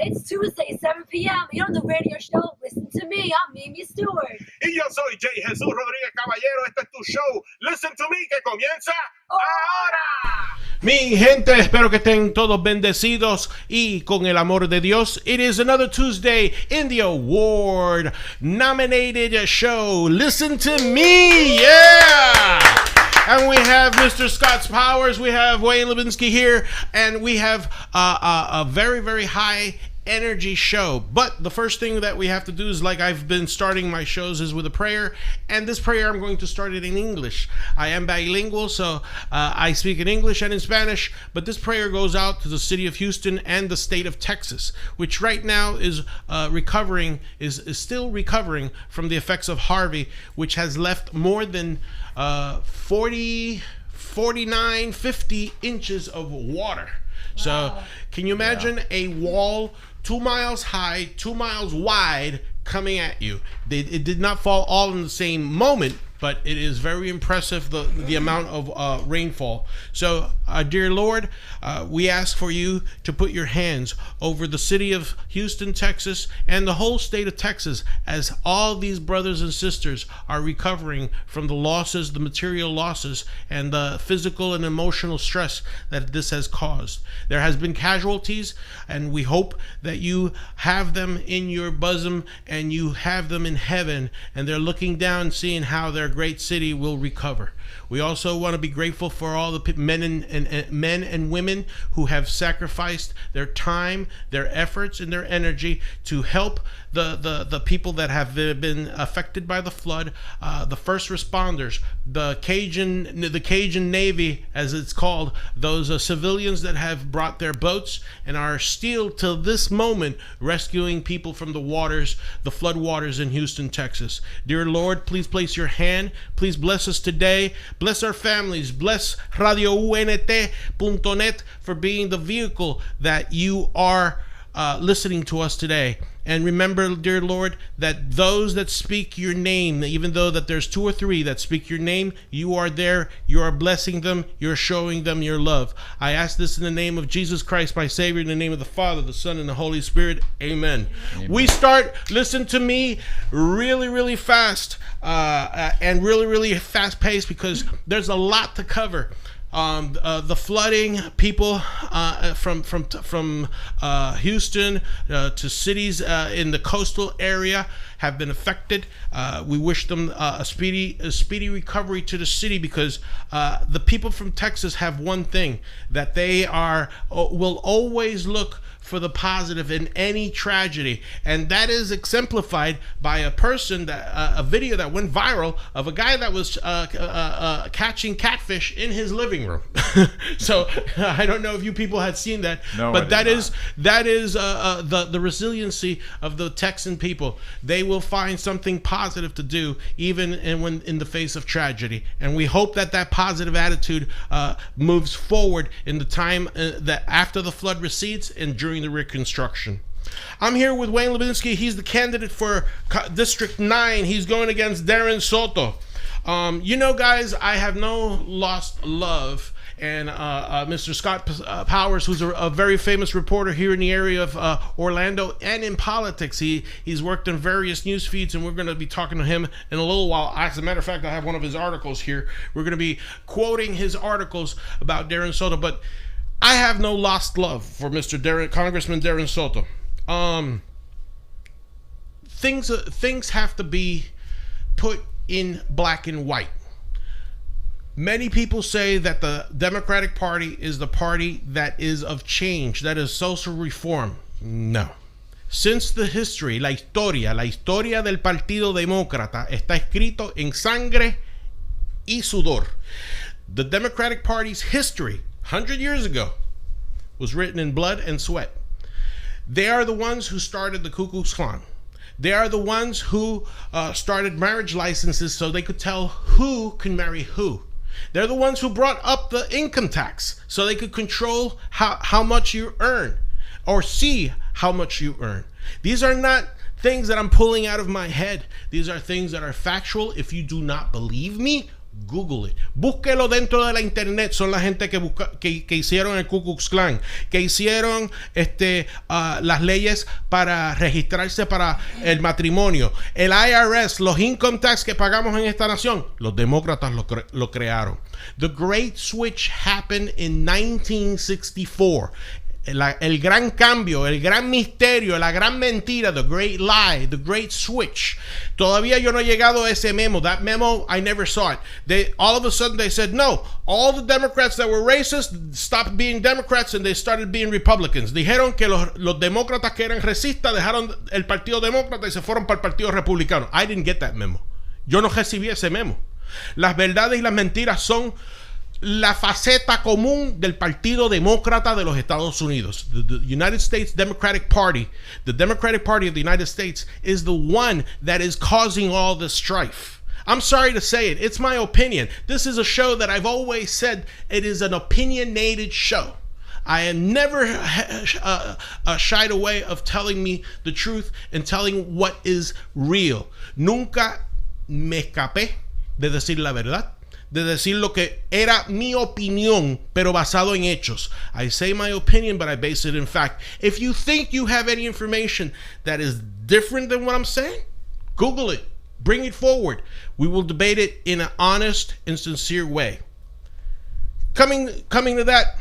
It's Tuesday, 7 p.m. You're on the radio show. Listen to me. I'm Mimi Stewart. Y yo soy J. Jesús Rodríguez Caballero. Este es tu show. Listen to me, que comienza ahora. Mi gente, espero que estén todos bendecidos y con el amor de Dios. It is another Tuesday in the award-nominated show. Listen to me, yeah! And we have Mr. Scott Powers, we have Wayne Liebnitzky here, and we have a very, very high energy show. But the first thing that we have to do is, like I've been starting my shows, is with a prayer. And this prayer, I'm going to start it in English. I am bilingual, so I speak in English and in Spanish. But this prayer goes out to the city of Houston and the state of Texas, which right now is still recovering from the effects of Harvey, which has left more than 50 inches of water. So wow. Can you imagine a wall 2 miles high, 2 miles wide coming at you? It did not fall all in the same moment, but it is very impressive, the amount of rainfall. So, dear Lord, we ask for you to put your hands over the city of Houston, Texas, and the whole state of Texas, as all these brothers and sisters are recovering from the losses, the material losses, and the physical and emotional stress that this has caused. There has been casualties, and we hope that you have them in your bosom and you have them in heaven, and they're looking down, seeing how their great city will recover. We also want to be grateful for all the men and women who have sacrificed their time, their efforts, and their energy to help the people that have been affected by the flood, the first responders, the Cajun Navy, as it's called, those civilians that have brought their boats and are still till this moment rescuing people from the flood waters in Houston, Texas. Dear Lord, please place your hand. Please bless us today. Bless our families. Bless RadioUNT.net for being the vehicle that you are listening to us today. And remember, dear Lord, that those that speak your name, even though that there's 2 or 3 that speak your name, you are there, you are blessing them, you're showing them your love. I ask this in the name of Jesus Christ, my Savior, in the name of the Father, the Son, and the Holy Spirit. Amen. Amen. We start, listen to me, really, really fast, and really, really fast paced, because there's a lot to cover. The flooding, people from Houston to cities in the coastal area have been affected. We wish them a speedy recovery to the city, because the people from Texas have one thing, that they will always look for the positive in any tragedy, and that is exemplified by a video that went viral of a guy that was catching catfish in his living room. So I don't know if you people had seen that, but that is the resiliency of the Texan people. They will find something positive to do even when in the face of tragedy, and we hope that positive attitude moves forward in the time that after the flood recedes and during the reconstruction. I'm here with Wayne Liebnitzky. He's the candidate for District 9. He's going against Darren Soto. Guys, I have no lost love. And Mr. Scott Powers, who's a very famous reporter here in the area of Orlando and in politics. He's worked in various news feeds, and we're going to be talking to him in a little while. As a matter of fact, I have one of his articles here. We're going to be quoting his articles about Darren Soto, but I have no lost love for Congressman Darren Soto. Things have to be put in black and white. Many people say that the Democratic Party is the party that is of change, that is social reform. No. Since the history, la historia del Partido Demócrata está escrito en sangre y sudor. The Democratic Party's history 100 years ago was written in blood and sweat. They are the ones who started the Ku Klux Klan. They are the ones who started marriage licenses so they could tell who can marry who. They're the ones who brought up the income tax so they could control how much you earn or see how much you earn. These are not things that I'm pulling out of my head. These are things that are factual. If you do not believe me, Google it. Búsquelo dentro de la internet. Son la gente que hicieron el Ku Klux Klan, que hicieron las leyes para registrarse para el matrimonio. El IRS, los income tax que pagamos en esta nación, los demócratas lo crearon. The Great Switch happened in 1964. El gran cambio, el gran misterio, la gran mentira, the great lie, the great switch. Todavía yo no he llegado a ese memo. That memo, I never saw it. All of a sudden they said, no, all the Democrats that were racist stopped being Democrats and they started being Republicans. Dijeron que los demócratas que eran racistas dejaron el Partido Demócrata y se fueron para el Partido Republicano. I didn't get that memo. Yo no recibí ese memo. Las verdades y las mentiras son la faceta común del Partido Demócrata de los Estados Unidos. The United States Democratic Party, the Democratic Party of the United States, is the one that is causing all this strife. I'm sorry to say it. It's my opinion. This is a show that I've always said it is an opinionated show. I am never shied away of telling me the truth and telling what is real. Nunca me escapé de decir la verdad, de decir lo que era mi opinión, pero basado en hechos. I say my opinion, but I base it in fact. If you think you have any information that is different than what I'm saying, Google it. Bring it forward. We will debate it in an honest and sincere way. Coming to that,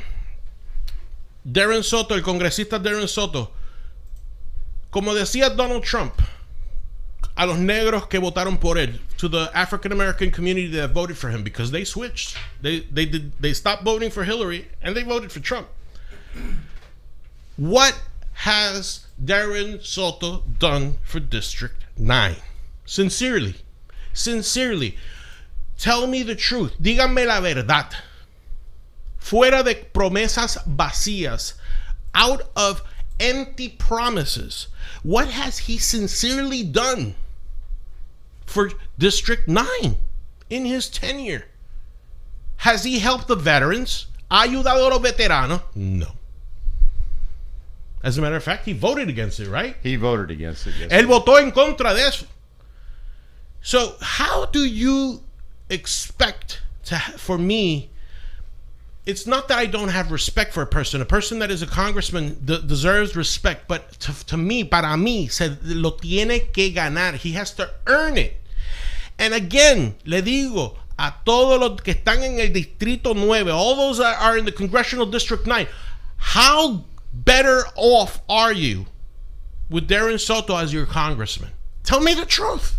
Darren Soto, el congresista Darren Soto, como decía Donald Trump, a los negros que votaron por él, to the African American community that voted for him, because they switched. They stopped voting for Hillary and they voted for Trump. What has Darren Soto done for District 9? Sincerely, tell me the truth. Díganme la verdad. Fuera de promesas vacías, out of empty promises, what has he sincerely done for District 9 in his tenure? Has he helped the veterans? ¿Ha ayudado a los veteranos? No. As a matter of fact, he voted against it, right? He voted against it. Yes. Él votó en contra de eso. So how do you expect for me? It's not that I don't have respect for a person. A person that is a congressman deserves respect, but to me, para mí, se lo tiene que ganar. He has to earn it. And again, le digo a todos los que están en el Distrito 9, all those that are in the Congressional District 9, how better off are you with Darren Soto as your congressman? Tell me the truth.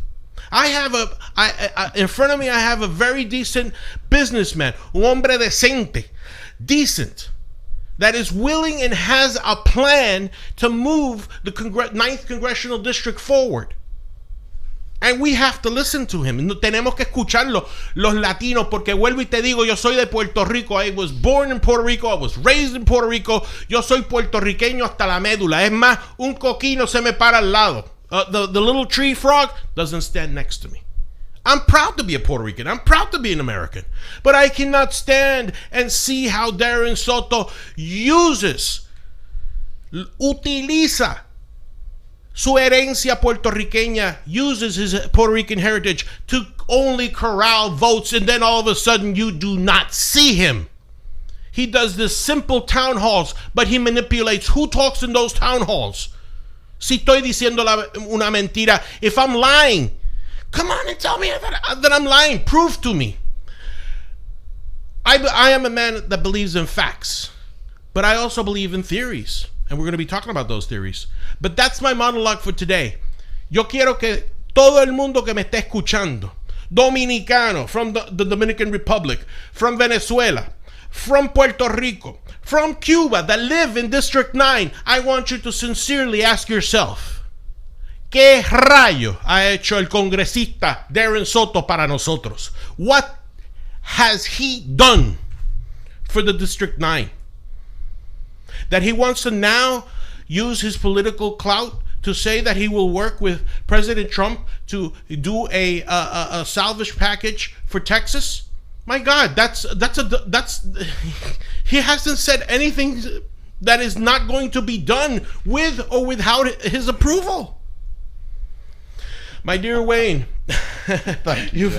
In front of me, I have a very decent businessman, un hombre decente, decent, that is willing and has a plan to move the 9th Congressional District forward. And we have to listen to him. Tenemos que escucharlo, los latinos, porque vuelvo y te digo, yo soy de Puerto Rico. I was born in Puerto Rico. I was raised in Puerto Rico. Yo soy puertorriqueño hasta la médula. Es más, un coquino se me para al lado. The little tree frog doesn't stand next to me. I'm proud to be a Puerto Rican. I'm proud to be an American. But I cannot stand and see how Darren Soto utiliza su herencia puertorriqueña, uses his Puerto Rican heritage to only corral votes, and then all of a sudden you do not see him. He does this simple town halls, but he manipulates who talks in those town halls. Si estoy diciendo una mentira, if I'm lying, come on and tell me that I'm lying. Prove to me. I am a man that believes in facts, but I also believe in theories. And we're going to be talking about those theories. But that's my monologue for today. Yo quiero que todo el mundo que me esté escuchando, dominicano, from the Dominican Republic, from Venezuela, from Puerto Rico, from Cuba, that live in District 9, I want you to sincerely ask yourself, ¿qué rayo ha hecho el congresista Darren Soto para nosotros? What has he done for the District 9? That he wants to now use his political clout to say that he will work with President Trump to do a salvage package for Texas? My God, that's he hasn't said anything that is not going to be done with or without his approval. My dear Wayne, you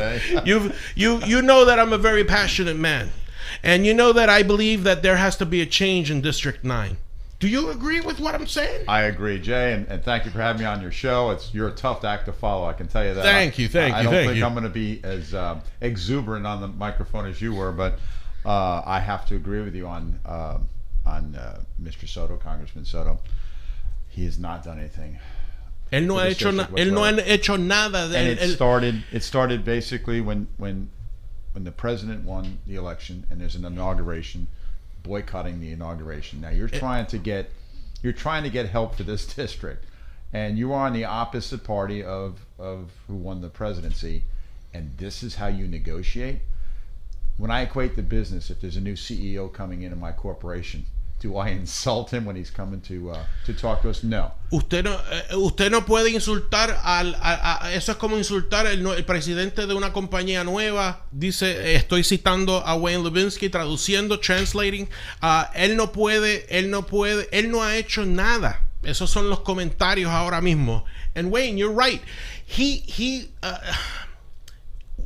know that I'm a very passionate man, and you know that I believe that there has to be a change in District 9. Do you agree with what I'm saying? I agree, Jay, and thank you for having me on your show. You're a tough act to follow, I can tell you that. Thank you. I don't think I'm going to be as exuberant on the microphone as you were, but I have to agree with you on Mr. Soto, Congressman Soto. He has not done anything. Él no ha hecho nada. And it started basically when the president won the election and there's an inauguration, boycotting the inauguration. Now you're trying to get help for this district, and you are on the opposite party of who won the presidency, and this is how you negotiate. When I equate the business, if there's a new CEO coming into my corporation, do I insult him when he's coming to talk to us? No. Usted no puede insultar eso es como insultar el presidente de una compañía nueva. Dice, estoy citando a Wayne Liebnitzky, traduciendo, translating. Él no ha hecho nada. Esos son los comentarios ahora mismo. And Wayne, you're right.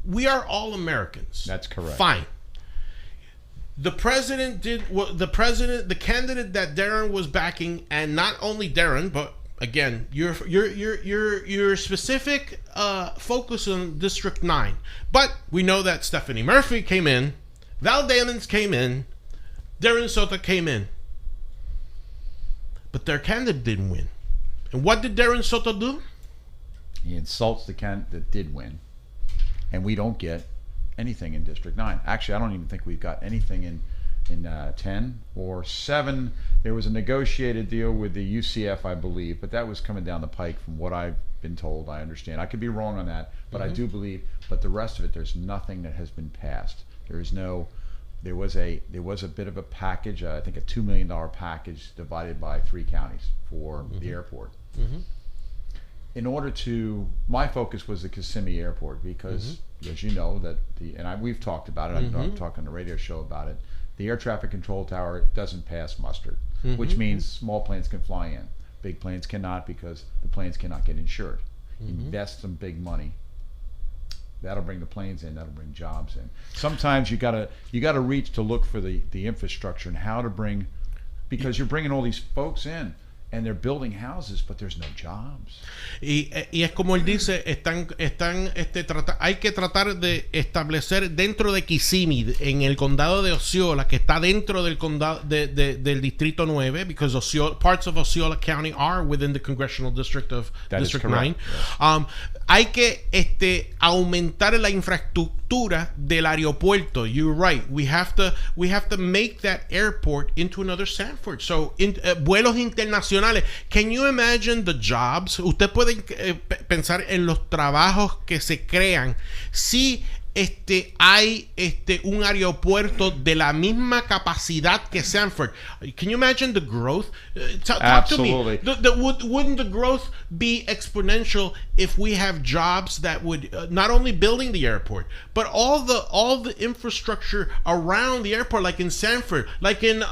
We are all Americans. That's correct. Fine. The president the candidate that Darren was backing, and not only Darren, but again, your specific focus on District 9. But we know that Stephanie Murphy came in, Val Demings came in, Darren Soto came in. But their candidate didn't win. And what did Darren Soto do? He insults the candidate that did win, and we don't get anything in District 9. Actually, I don't even think we've got anything in 10 or 7. There was a negotiated deal with the UCF, I believe, but that was coming down the pike from what I've been told. I understand. I could be wrong on that, but I do believe. But the rest of it, there's nothing that has been passed. There was a bit of a package, I think a $2 million package divided by 3 counties for the airport. In order to, my focus was the Kissimmee Airport because, as you know, we've talked about it. I'm talking on the radio show about it. The air traffic control tower doesn't pass muster, which means small planes can fly in. Big planes cannot because the planes cannot get insured. Invest some big money. That'll bring the planes in. That'll bring jobs in. Sometimes you gotta reach to look for the infrastructure and how to bring, because you're bringing all these folks in. And they're building houses, but there's no jobs. Y es como él dice, hay que tratar de establecer dentro de Kissimmee, en el condado de Osceola, que está dentro del condado del distrito 9, because parts of Osceola County are within the congressional district of District 9. Yes. Hay que aumentar la infraestructura del aeropuerto. You're right. We have to make that airport into another Sanford. So vuelos internacionales. Can you imagine the jobs? Usted puede pensar en los trabajos que se crean si hay un aeropuerto de la misma capacidad que Sanford. Can you imagine the growth? Talk Absolutely. To me. Wouldn't the growth be exponential if we have jobs that would not only building the airport, but all the infrastructure around the airport, like in Sanford, like in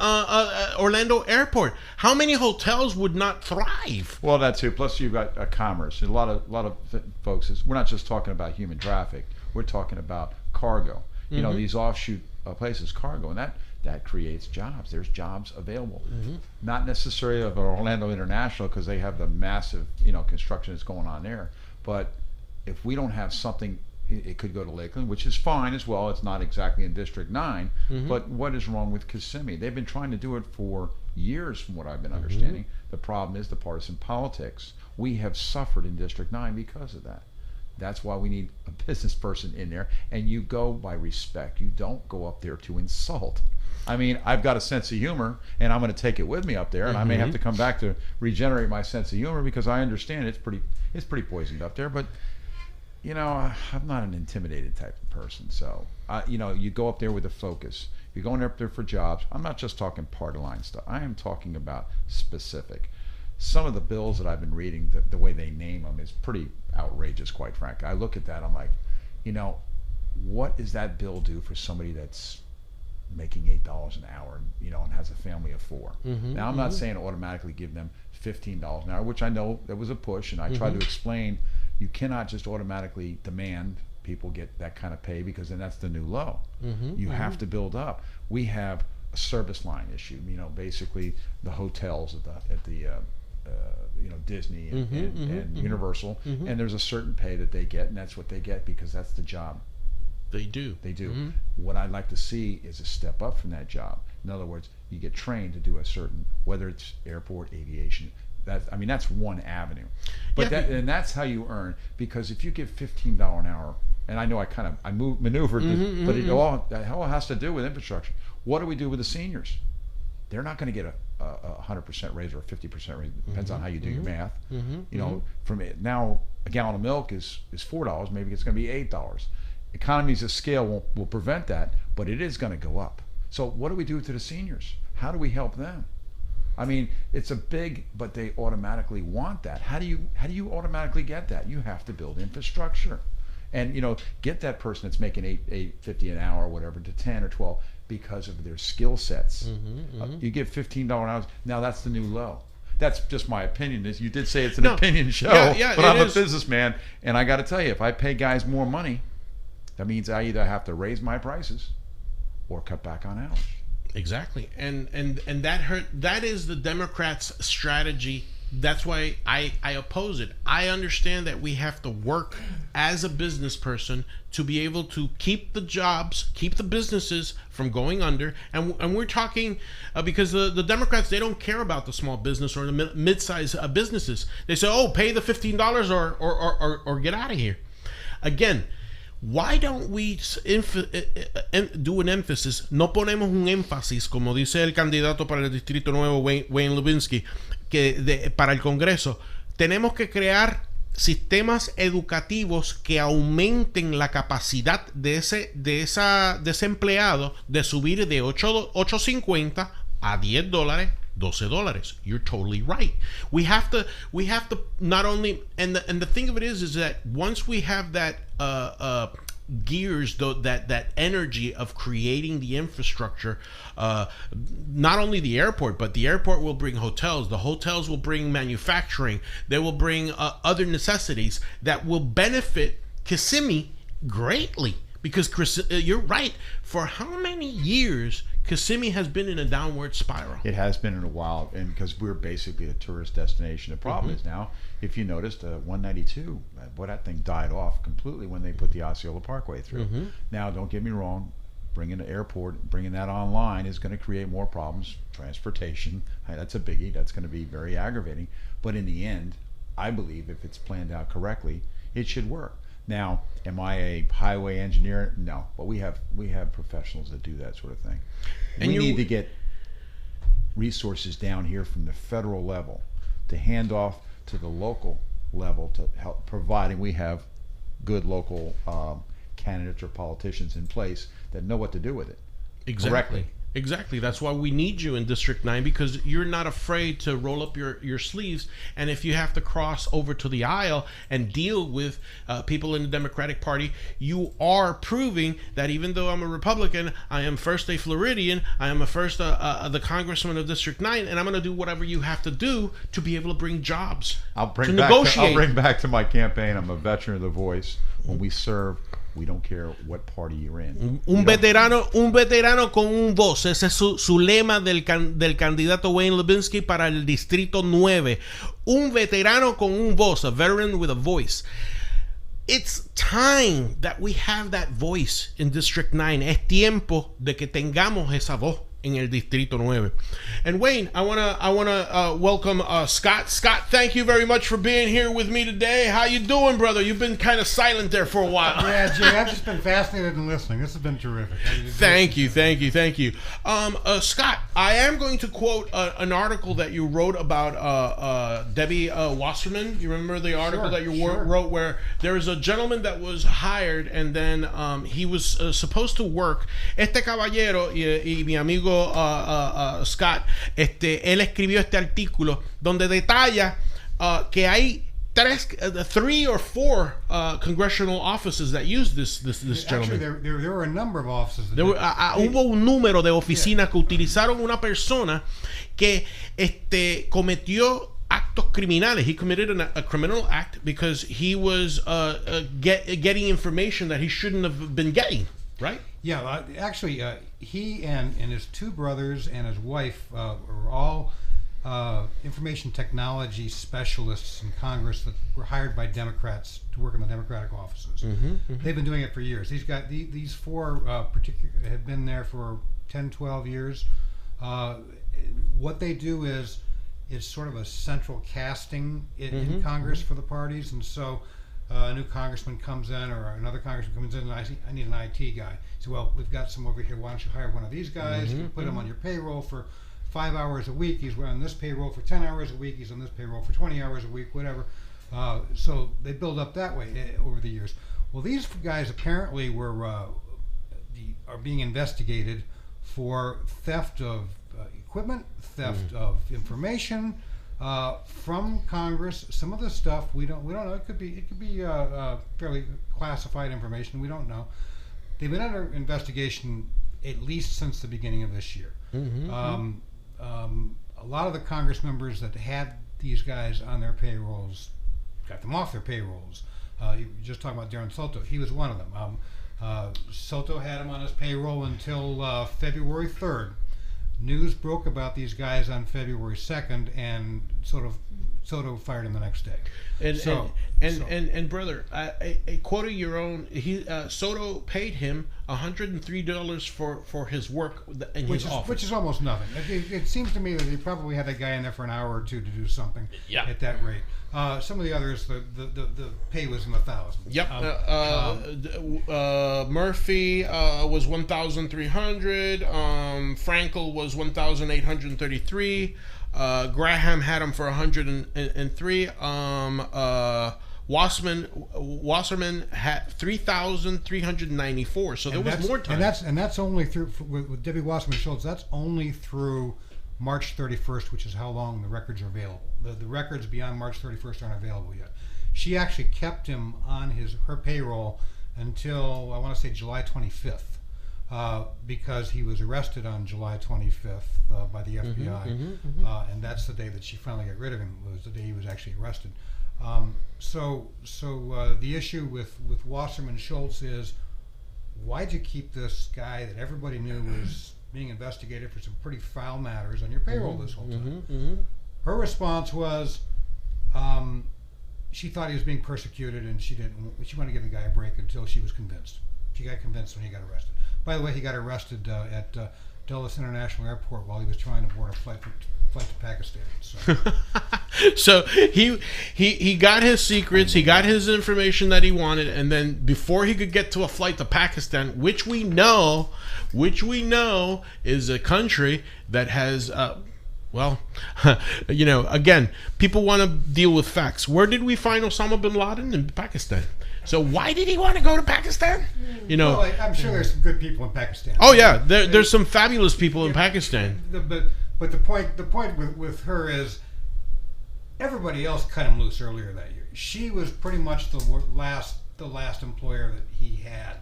Orlando Airport? How many hotels would not thrive? Well, that too. Plus, you've got commerce. A lot of folks. We're not just talking about human traffic. We're talking about cargo. You know, these offshoot places, cargo, and that creates jobs. There's jobs available. Not necessarily of Orlando International because they have the massive, construction that's going on there. But if we don't have something, it could go to Lakeland, which is fine as well. It's not exactly in District 9. But what is wrong with Kissimmee? They've been trying to do it for years, from what I've been understanding. The problem is the partisan politics. We have suffered in District 9 because of that. That's why we need a business person in there, and you go by respect. You don't go up there to insult. I mean, I've got a sense of humor, and I'm going to take it with me up there, and I may have to come back to regenerate my sense of humor because I understand it's pretty poisoned up there. But I'm not an intimidated type of person, so you go up there with a focus. You're going up there for jobs. I'm not just talking party line stuff. I am talking about specific. Some of the bills that I've been reading, the way they name them is pretty outrageous, quite frankly. I look at that, I'm like, what does that bill do for somebody that's making $8 an hour, and has a family of 4? Now, I'm not saying automatically give them $15 an hour, which I know there was a push, and I tried to explain You cannot just automatically demand people get that kind of pay, because then that's the new low. You have to build up. We have a service line issue. Basically the hotels at the Disney and Universal, and there's a certain pay that they get, and that's what they get because that's the job. They do. What I'd like to see is a step up from that job. In other words, you get trained to do a certain, whether it's airport, aviation. That's one avenue. But and that's how you earn. Because if you give $15 an hour, and I know I maneuvered, but it all has to do with infrastructure. What do we do with the seniors? They're not going to get a 100% raise or a 50% raise. Depends on how you do your math. From now a gallon of milk is $4. Maybe it's going to be $8. Economies of scale will prevent that, but it is going to go up. So what do we do to the seniors? How do we help them? It's a big, but they automatically want that. How do you automatically get that? You have to build infrastructure, and get that person that's making $8.50 an hour or whatever to 10 or 12 because of their skill sets. You give $15 an hour. Now that's the new low. That's just my opinion. You did say it's an opinion show, but I'm a businessman, and I got to tell you, if I pay guys more money, that means I either have to raise my prices or cut back on hours. Exactly, and that is the Democrats' strategy. That's why I oppose it. I understand that we have to work as a business person to be able to keep the jobs, keep the businesses from going under. And we're talking because the Democrats, they don't care about the small business or the mid-sized businesses. They say, oh, pay the $15 or get out of here. Again, why don't we do an emphasis? No ponemos un énfasis, como dice el candidato para el Distrito Nuevo, Wayne Liebnitzky, para el Congreso. Tenemos que crear sistemas educativos que aumenten la capacidad de ese empleado de subir de $8.50 a $10, $12. You're totally right. We have to not only, and the thing of it is that once we have that gears, that energy of creating the infrastructure, not only the airport, but the airport will bring hotels, the hotels will bring manufacturing, they will bring other necessities that will benefit Kissimmee greatly. Because you're right, for how many years Kissimmee has been in a downward spiral? It has been in a while, and because we're basically a tourist destination. The problem is now, if you noticed, 192, that thing died off completely when they put the Osceola Parkway through. Now, don't get me wrong, bringing the airport, bringing that online is going to create more problems. Transportation, that's a biggie. That's going to be very aggravating. But in the end, I believe if it's planned out correctly, it should work. Now, am I a highway engineer? No, but we have professionals that do that sort of thing. And we need to get resources down here from the federal level to hand off to the local level to help, providing we have good local candidates or politicians in place that know what to do with it. Correctly. Exactly. That's why we need you in District 9, because you're not afraid to roll up your sleeves. And if you have to cross over to the aisle and deal with people in the Democratic Party, you are proving that even though I'm a Republican, I am first a Floridian, I am the congressman of District 9, and I'm going to do whatever you have to do to be able to bring jobs. I'll bring back to my campaign. I'm a veteran of the Voice. When we serve, we don't care what party you're in. Un veterano con un voz. Ese es su lema del candidato Wayne Liebnitzky para el Distrito 9. Un veterano con un voz. A veteran with a voice. It's time that we have that voice in District 9. Es tiempo de que tengamos esa voz en el Distrito 9. And Wayne, I wanna welcome Scott. Scott, thank you very much for being here with me today. How you doing, brother? You've been kind of silent there for a while. Yeah, Jay, I've just been fascinated and listening. This has been terrific. Thank you. Scott, I am going to quote an article that you wrote about Debbie Wasserman. You remember the article that you wrote where there was a gentleman that was hired and then he was supposed to work. Este caballero y mi amigo Scott, él escribió este artículo donde detalla que hay three or four congressional offices that use this gentleman. Actually, there were a number of offices. Hubo un número de oficinas que utilizaron una persona que cometió acto criminale. He committed a criminal act because he was getting information that he shouldn't have been getting, right? Yeah, actually, he and his two brothers and his wife were all information technology specialists in Congress that were hired by Democrats to work in the Democratic offices. They've been doing it for years. These four have been there for 10, 12 years. What they do is sort of a central casting in Congress for the parties, and so a new congressman comes in or another congressman comes in and I need an IT guy. So, well, we've got some over here. Why don't you hire one of these guys? You put him on your payroll for 5 hours a week. He's on this payroll for 10 hours a week. He's on this payroll for 20 hours a week, whatever. So they build up that way over the years. Well, these guys apparently are being investigated for theft of equipment, theft of information from Congress. Some of the stuff we don't know. It could be fairly classified information. We don't know. They've been under investigation at least since the beginning of this year. A lot of the Congress members that had these guys on their payrolls got them off their payrolls. You just talking about Darren Soto. He was one of them. Soto had him on his payroll until February 3rd. News broke about these guys on February 2nd, and Soto fired him the next day. And brother, a quote of your own. Soto paid him $103 for his work in his office, which is almost nothing. It seems to me that he probably had that guy in there for an hour or two to do something. At that rate. Some of the others, the pay was in the thousands. Murphy was 1,300. Frankel was 1,833. Graham had him for 103. Wasserman had 3,394. So there was more time. And that's only through with Debbie Wasserman Schultz. That's only through March 31st, which is how long the records are available. The records beyond March 31st aren't available yet. She actually kept him on her payroll until I want to say July 25th, because he was arrested on July 25th by the FBI, and that's the day that she finally got rid of him. Was the day he was actually arrested. So the issue with Wasserman Schultz is, why'd you keep this guy that everybody knew was being investigated for some pretty foul matters on your payroll this whole time? Her response was, she thought he was being persecuted, and she wanted to give the guy a break until she was convinced. She got convinced when he got arrested. By the way, he got arrested at Dulles International Airport while he was trying to board a flight to Pakistan. So he got his secrets, he got his information that he wanted, and then before he could get to a flight to Pakistan, which we know is a country that has again, people want to deal with facts. Where did we find Osama bin Laden? In Pakistan. So why did he want to go to Pakistan? Well, I'm sure there's some good people in Pakistan. Oh yeah, there's some fabulous people in Pakistan. But the point with her is, everybody else cut him loose earlier that year. She was pretty much the last employer that he had.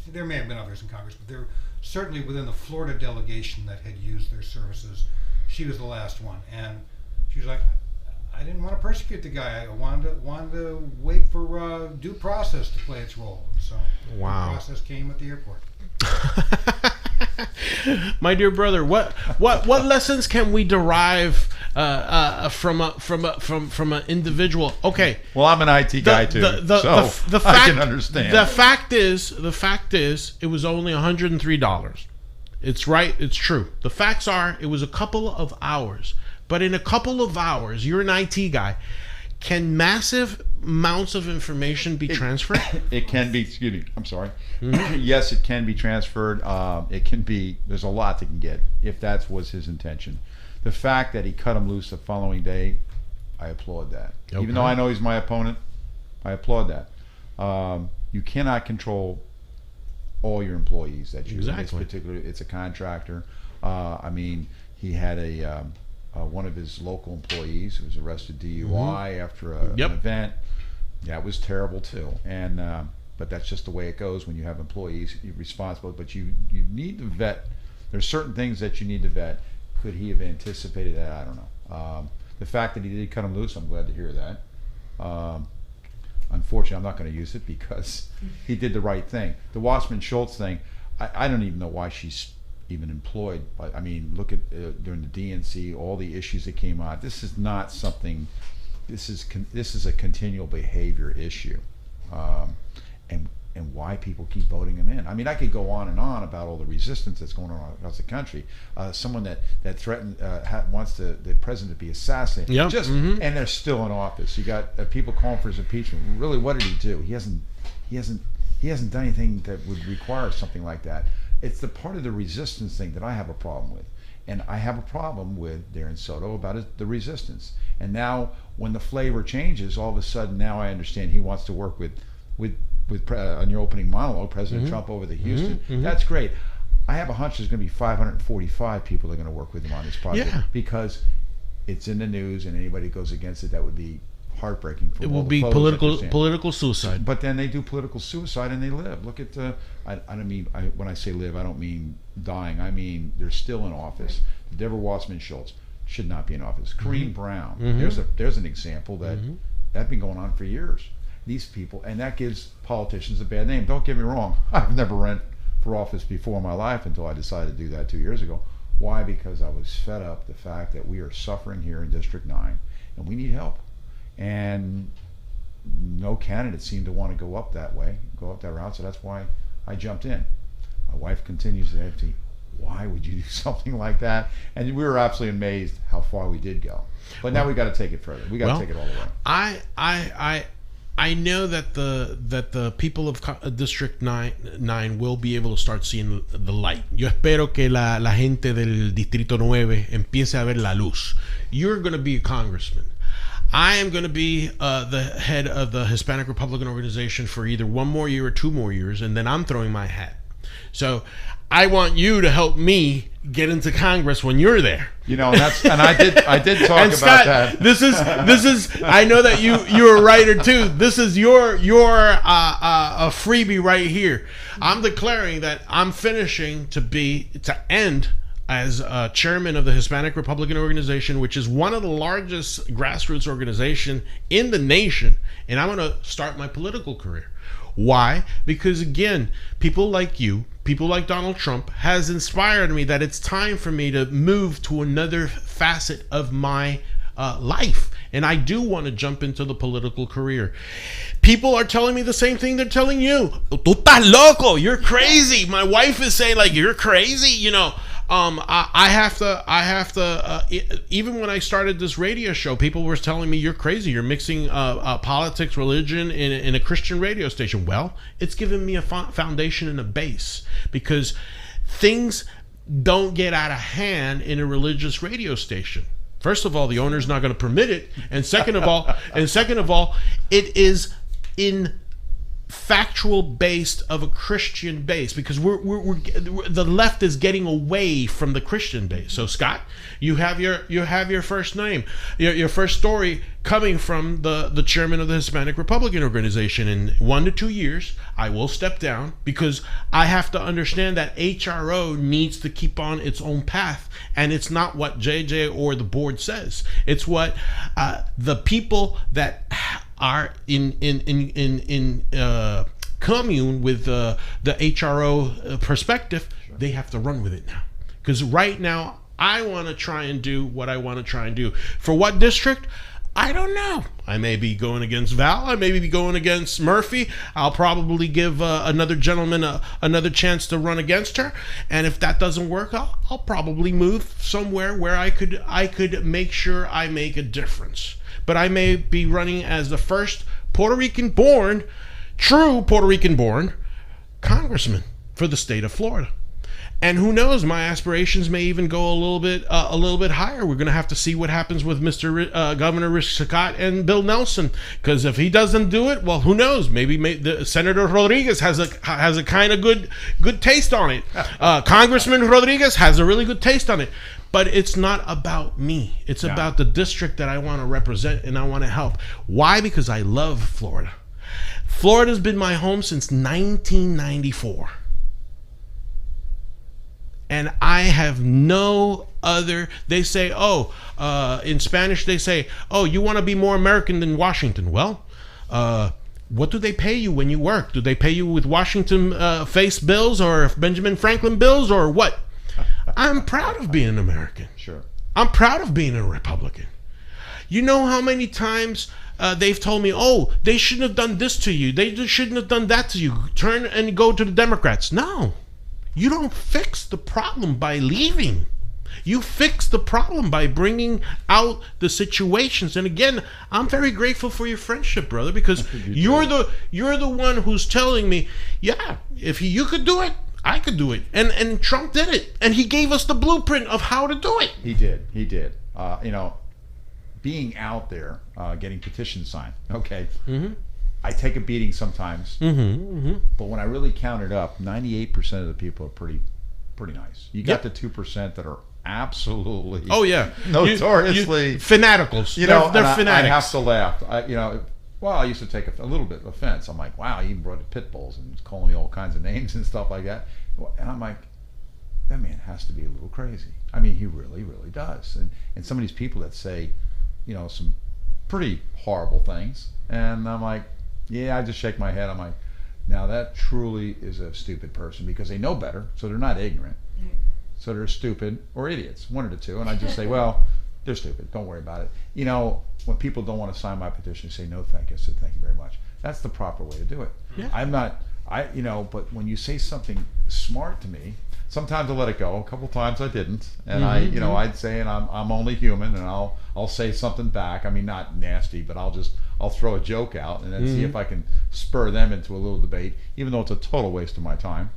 There may have been others in Congress, but they're certainly within the Florida delegation that had used their services. She was the last one, and she was like, I didn't want to persecute the guy. I wanted to wait for due process to play its role. And so due process came at the airport. My dear brother, what lessons can we derive from an individual? Okay. Well, I'm an IT guy too, so I can understand. The fact is, it was only $103. It's right. It's true. The facts are, it was a couple of hours. But in a couple of hours, you're an IT guy. Can massive amounts of information be transferred? It can be. Excuse me. I'm sorry. Yes, it can be transferred. It can be. There's a lot that can get if that was his intention. The fact that he cut him loose the following day, I applaud that. Okay. Even though I know he's my opponent, I applaud that. You cannot control all your employees that you. Exactly. In this particular, it's a contractor. I mean, he had one of his local employees who was arrested DUI after an event. Yeah, it was terrible too. And but that's just the way it goes when you have employees. You're responsible, but you need to vet. There's certain things that you need to vet. Could he have anticipated that? I don't know. The fact that he did cut him loose, I'm glad to hear that. Unfortunately, I'm not going to use it because he did the right thing. The Wasserman Schultz thing, I don't even know why she's even employed. But I mean, look at during the DNC, all the issues that came out. This is not something. This is a continual behavior issue, and why people keep voting him in. I mean, I could go on and on about all the resistance that's going on across the country. Someone that threatened wants the president to be assassinated. Yep. And they're still in office. You got people calling for his impeachment. Really, what did he do? He hasn't done anything that would require something like that. It's the part of the resistance thing that I have a problem with. And I have a problem with Darren Soto about the resistance. And now when the flavor changes, all of a sudden now I understand he wants to work with on your opening monologue, President Trump over the Houston. That's great. I have a hunch there's going to be 545 people that are going to work with him on this project because it's in the news, and anybody who goes against it, that would be heartbreaking. For it will be political suicide. But then they do political suicide and they live. Look at I don't mean when I say live, I don't mean dying. I mean they're still in office. Deborah Wasserman Schultz should not be in office. Kareem Brown. There's an example that's been going on for years. These people, and that gives politicians a bad name. Don't get me wrong. I've never ran for office before in my life until I decided to do that 2 years ago. Why? Because I was fed up the fact that we are suffering here in District 9 and we need help. And no candidate seemed to want to go up that route, so that's why I jumped in. My wife continues to say, why would you do something like that? And we were absolutely amazed how far we did go. But now we got to take it further. We got to take it all the way. I know that the people of District 9 will be able to start seeing the light. Yo espero que la gente del Distrito 9 empiece a ver la luz. You're going to be a congressman. I am going to be the head of the Hispanic Republican Organization for either 1 more year or 2 more years, and then I'm throwing my hat. So I want you to help me get into Congress when you're there. You know, and I did talk and about Scott, that. This is. I know that you're a writer too. This is your a freebie right here. I'm declaring that I'm finishing to end as chairman of the Hispanic Republican Organization, which is one of the largest grassroots organization in the nation, and I'm going to start my political career. Why? Because again, people like you, people like Donald Trump has inspired me that it's time for me to move to another facet of my life. And I do want to jump into the political career. People are telling me the same thing they're telling you. Tú estás loco. You're crazy. My wife is saying like, you're crazy. You know, I have to, even when I started this radio show, people were telling me you're crazy. You're mixing politics, religion in a Christian radio station. Well, it's given me a foundation and a base, because things don't get out of hand in a religious radio station. First of all, the owner's not going to permit it, and second of all, it is in factual based of a Christian base, because we're the left is getting away from the Christian base. So Scott, you have your first name, your first story coming from the chairman of the Hispanic Republican Organization. In 1 to 2 years, I will step down, because I have to understand that HRO needs to keep on its own path, and it's not what JJ or the board says. It's what the people that are in commune with the HRO perspective, they have to run with it now. Because right now, I want to try and do what I want to try and do. For what district? I don't know. I may be going against Val. I may be going against Murphy. I'll probably give another gentleman another chance to run against her. And if that doesn't work, I'll probably move somewhere where I could make sure I make a difference. But I may be running as the first true Puerto Rican-born congressman for the state of Florida. And who knows, my aspirations may even go a little bit higher. We're going to have to see what happens with Mr. Governor Rick Scott and Bill Nelson. Because if he doesn't do it, well, who knows? Maybe Senator Rodriguez has a kind of good taste on it. Congressman Rodriguez has a really good taste on it. But it's not about me. It's about the district that I want to represent and I want to help. Why? Because I love Florida. Florida's been my home since 1994. And and I have no other. They say, in Spanish they say, you want to be more American than Washington. Well, what do they pay you when you work? Do they pay you with Washington face bills or Benjamin Franklin bills or what? I'm proud of being an American. Sure. I'm proud of being a Republican. You know how many times they've told me, they shouldn't have done this to you. They shouldn't have done that to you. Turn and go to the Democrats. No. You don't fix the problem by leaving. You fix the problem by bringing out the situations. And again, I'm very grateful for your friendship, brother, because you're the one who's telling me, yeah, if you could do it, I could do it. And Trump did it. And he gave us the blueprint of how to do it. He did. Being out there, getting petitions signed. Okay. Mm-hmm. I take a beating sometimes. Mm-hmm, mm-hmm. But when I really count it up, 98% of the people are pretty nice. You got the 2% that are absolutely notoriously fanaticals. They're fanatics. I have to laugh. I used to take a little bit of offense. I'm like, wow, he even brought in pit bulls and calling me all kinds of names and stuff like that. And I'm like, that man has to be a little crazy. I mean, he really, really does. And some of these people that say, some pretty horrible things. And I'm like, I just shake my head. I'm like, now that truly is a stupid person because they know better, so they're not ignorant. So they're stupid or idiots, one of the two. And I just say, well, they're stupid. Don't worry about it. When people don't want to sign my petition, say no, thank you. I said, thank you very much. That's the proper way to do it. Yeah. But when you say something smart to me, sometimes I let it go. A couple times I didn't, and I'd say, and I'm only human, and I'll say something back. I mean, not nasty, but I'll throw a joke out and then see if I can spur them into a little debate, even though it's a total waste of my time.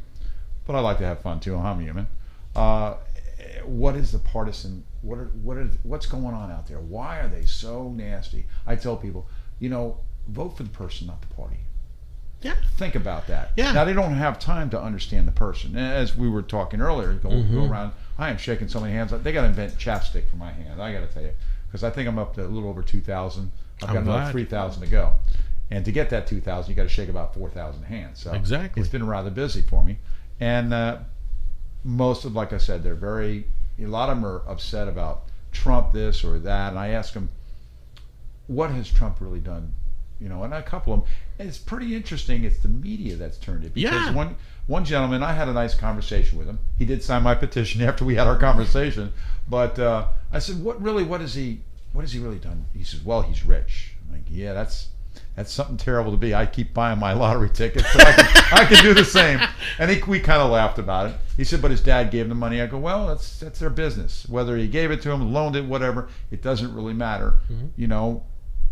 But I like to have fun too. I'm human. What is the partisan? What's going on out there? Why are they so nasty? I tell people, vote for the person, not the party. Yeah. Think about that. Yeah. Now they don't have time to understand the person. As we were talking earlier, go around. I am shaking so many hands. They got to invent chapstick for my hand. I got to tell you, because I think I'm up to a little over 2,000. I've got another 3,000 to go, and to get that 2,000, you got to shake about 4,000 hands. So exactly, it's been rather busy for me, and most of, like I said, a lot of them are upset about Trump this or that, and I ask them, what has Trump really done? And a couple of them, and it's pretty interesting. It's the media that's turned it. Because one gentleman, I had a nice conversation with him. He did sign my petition after we had our conversation. But I said, what has he really done? He says, well, he's rich. I'm like, yeah, that's something terrible to be. I keep buying my lottery tickets, so I can do the same. And we kind of laughed about it. He said, but his dad gave him the money. I go, well, that's their business. Whether he gave it to him, loaned it, whatever, it doesn't really matter. Mm-hmm.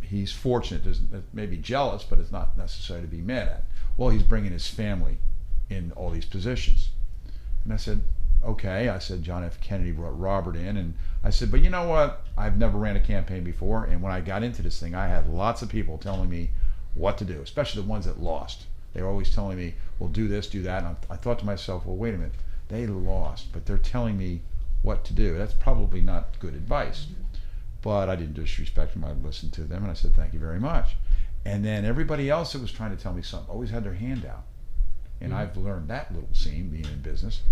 He's fortunate. There's maybe jealous, but it's not necessary to be mad at. Well, he's bringing his family in all these positions. And I said, okay. I said, John F. Kennedy brought Robert in. And I said, but you know what? I've never ran a campaign before. And when I got into this thing, I had lots of people telling me what to do, especially the ones that lost. They were always telling me, well, do this, do that. And I thought to myself, well, wait a minute. They lost, but they're telling me what to do. That's probably not good advice. But I didn't disrespect them. I listened to them, and I said, thank you very much. And then everybody else that was trying to tell me something always had their hand out. And I've learned that little scene being in business.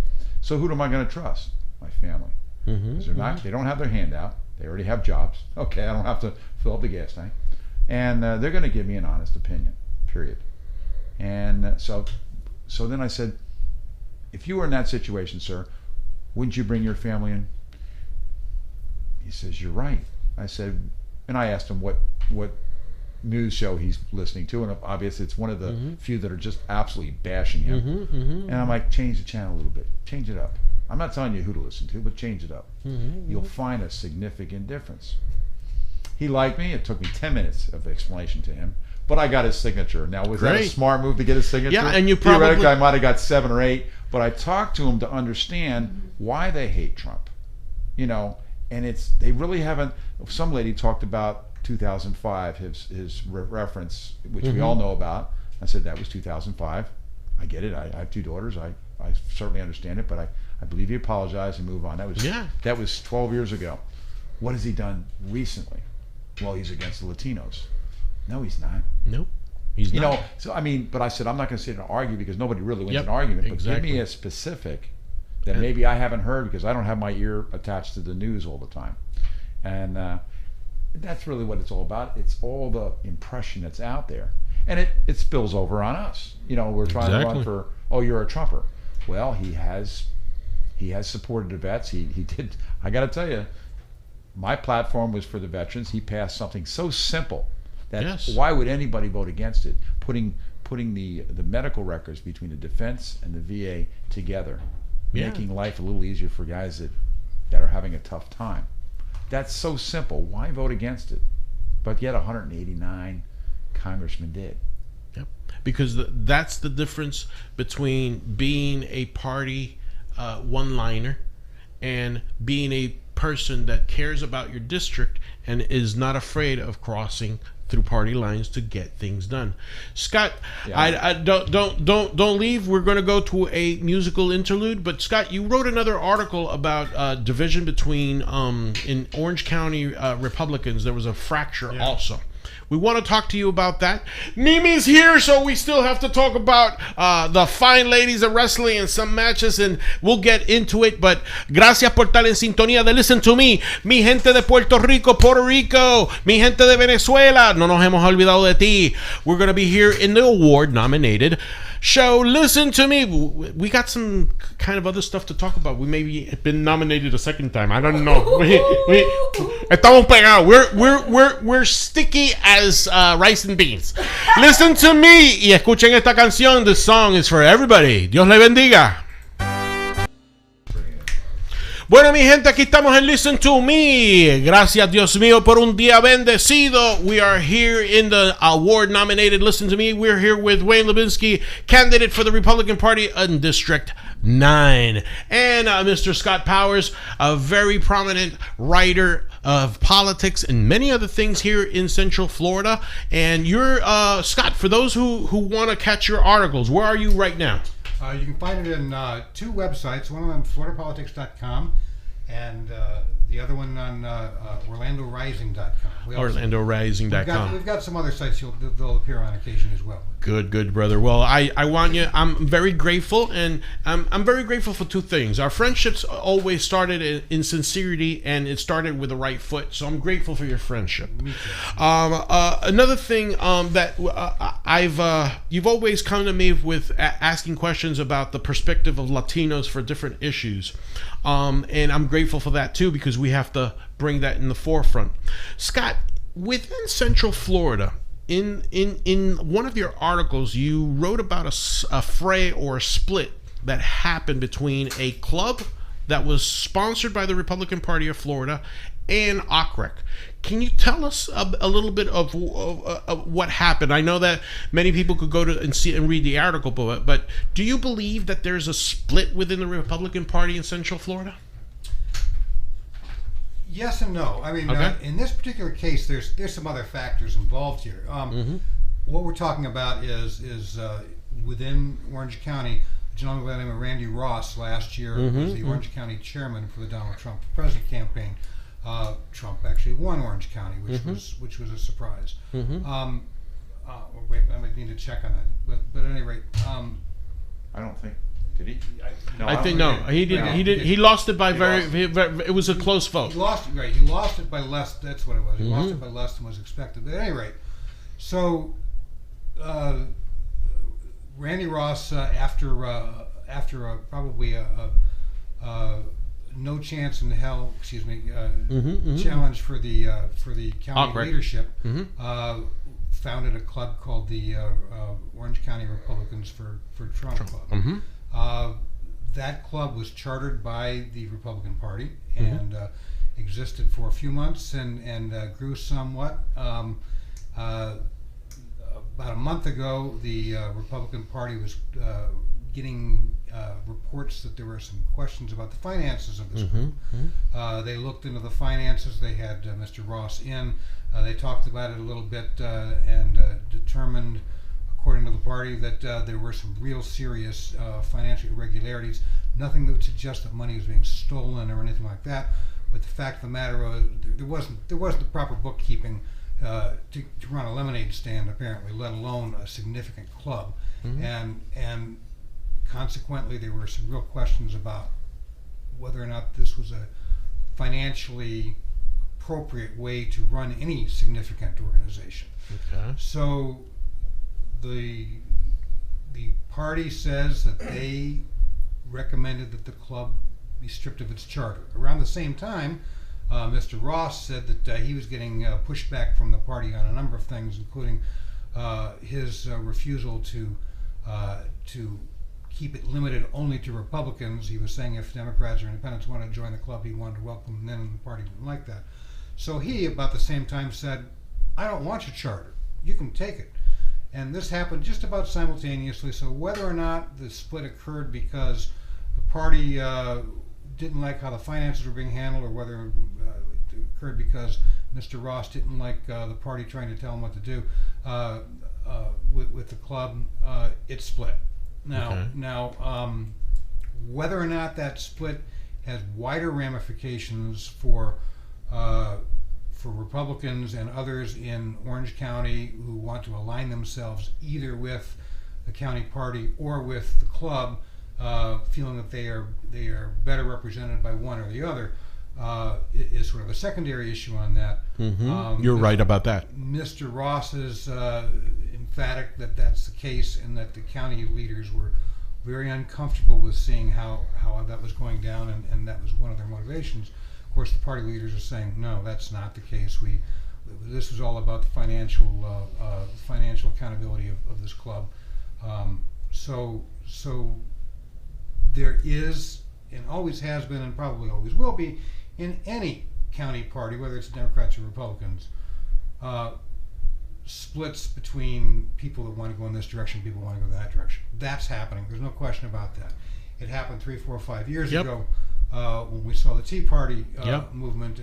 So who am I going to trust? My family. Because they don't have their hand out. They already have jobs. Okay, I don't have to fill up the gas tank. And they're going to give me an honest opinion, period. And so then I said, if you were in that situation, sir, wouldn't you bring your family in? He says, you're right. I said, and I asked him what news show he's listening to, and obviously it's one of the few that are just absolutely bashing him. And I'm like, change the channel a little bit, change it up. I'm not telling you who to listen to, but change it up. You'll find a significant difference. He liked me. It took me 10 minutes of explanation to him, but I got his signature. Now, was that a smart move to get his signature? Yeah, and you probably theoretically I might have got 7 or 8, but I talked to him to understand why they hate Trump. And they really haven't. Some lady talked about 2005, his reference, which we all know about. I said that was 2005. I get it. I have 2 daughters. I certainly understand it, but I believe he apologized and moved on. That was 12 years ago. What has he done recently? Well, he's against the Latinos. No, he's not. Nope. He's not. So I mean, but I said I'm not going to sit and argue because nobody really wins an argument. But give me a specific that maybe I haven't heard because I don't have my ear attached to the news all the time. And that's really what it's all about. It's all the impression that's out there. And it spills over on us. We're trying to run for, you're a Trumper. Well, he has supported the vets. He did. I got to tell you, my platform was for the veterans. He passed something so simple that why would anybody vote against it? Putting the medical records between the defense and the VA together, making life a little easier for guys that are having a tough time. That's so simple. Why vote against it? But yet 189 congressmen did. Yep. Because that's the difference between being a party one-liner and being a person that cares about your district and is not afraid of crossing through party lines to get things done. Scott, I don't leave. We're going to go to a musical interlude. But Scott, you wrote another article about division between in Orange County Republicans. There was a fracture also. We want to talk to you about that. Mimi's here, so we still have to talk about the fine ladies of wrestling and some matches, and we'll get into it. But gracias por estar en sintonía de Listen to Me. Mi gente de Puerto Rico, mi gente de Venezuela, no nos hemos olvidado de ti. We're going to be here in the award-nominated show Listen to Me. We got some kind of other stuff to talk about. We maybe have been nominated a second time. I don't know. Estamos pegados. We're sticky as rice and beans. Listen to Me y escuchen esta canción. This song is for everybody. Dios le bendiga. Bueno, mi gente, aquí estamos en Listen to Me. Gracias, Dios mío, por un día bendecido. We are here in the award-nominated Listen to Me. We're here with Wayne Liebnitzky, candidate for the Republican Party in District 9. And Mr. Scott Powers, a very prominent writer of politics and many other things here in Central Florida. And you're, Scott, for those who want to catch your articles, where are you right now? You can find it in two websites, one of them floridapolitics.com and the other one on orlandorising.com. orlandorising.com. We've got some other sites they'll appear on occasion as well. Good, brother. Well, I want you. I'm very grateful, and I'm very grateful for two things. Our friendships always started in sincerity, and it started with the right foot. So I'm grateful for your friendship. Me too. Another thing that you've always come to me with asking questions about the perspective of Latinos for different issues, and I'm grateful for that too because we have to bring that in the forefront. Scott, within Central Florida. In one of your articles, you wrote about a fray or a split that happened between a club that was sponsored by the Republican Party of Florida and OCREC. Can you tell us a little bit of what happened? I know that many people could go to and see and read the article, but do you believe that there's a split within the Republican Party in Central Florida? Yes and no. I mean, in this particular case, there's some other factors involved here. What we're talking about is within Orange County, a gentleman by the name of Randy Ross last year was the Orange County chairman for the Donald Trump president campaign. Trump actually won Orange County, which was a surprise. Wait, I might need to check on that. But at any rate, I don't think. Did he? I think no. He did. He did. He lost it by it was a close vote. He lost it. Right. He lost it by less. That's what it was. He lost it by less than was expected. But at any rate, so Randy Ross, after probably no chance in hell, challenge for the county leadership, founded a club called the Orange County Republicans for Trump Club. That club was chartered by the Republican Party and existed for a few months and grew somewhat. About a month ago, the Republican Party was getting reports that there were some questions about the finances of this group. They looked into the finances. They had Mr. Ross in. They talked about it a little bit and determined, according to the party, that there were some real serious financial irregularities. Nothing that would suggest that money was being stolen or anything like that. But the fact of the matter was, there wasn't the proper bookkeeping to run a lemonade stand, apparently, let alone a significant club. And consequently, there were some real questions about whether or not this was a financially appropriate way to run any significant organization. Okay. So the party says that they recommended that the club be stripped of its charter. Around the same time, Mr. Ross said that he was getting pushback from the party on a number of things, including his refusal to keep it limited only to Republicans. He was saying if Democrats or Independents wanted to join the club, he wanted to welcome them in, and the party didn't like that. So he, about the same time, said, I don't want your charter. You can take it. And this happened just about simultaneously. So whether or not the split occurred because the party didn't like how the finances were being handled, or whether it occurred because Mr. Ross didn't like the party trying to tell him what to do with the club, it split. Now, whether or not that split has wider ramifications for Republicans and others in Orange County who want to align themselves either with the county party or with the club, feeling that they are better represented by one or the other, is sort of a secondary issue on that. You're right about that. Mr. Ross is emphatic that that's the case, and that the county leaders were very uncomfortable with seeing how that was going down, and that was one of their motivations. Of course, the party leaders are saying, no, that's not the case. This was all about the financial accountability of this club. So there is, and always has been, and probably always will be, in any county party, whether it's Democrats or Republicans, splits between people that want to go in this direction, people who want to go that direction. That's happening. There's no question about that. It happened 3, 4, 5 years ago when we saw the Tea Party movement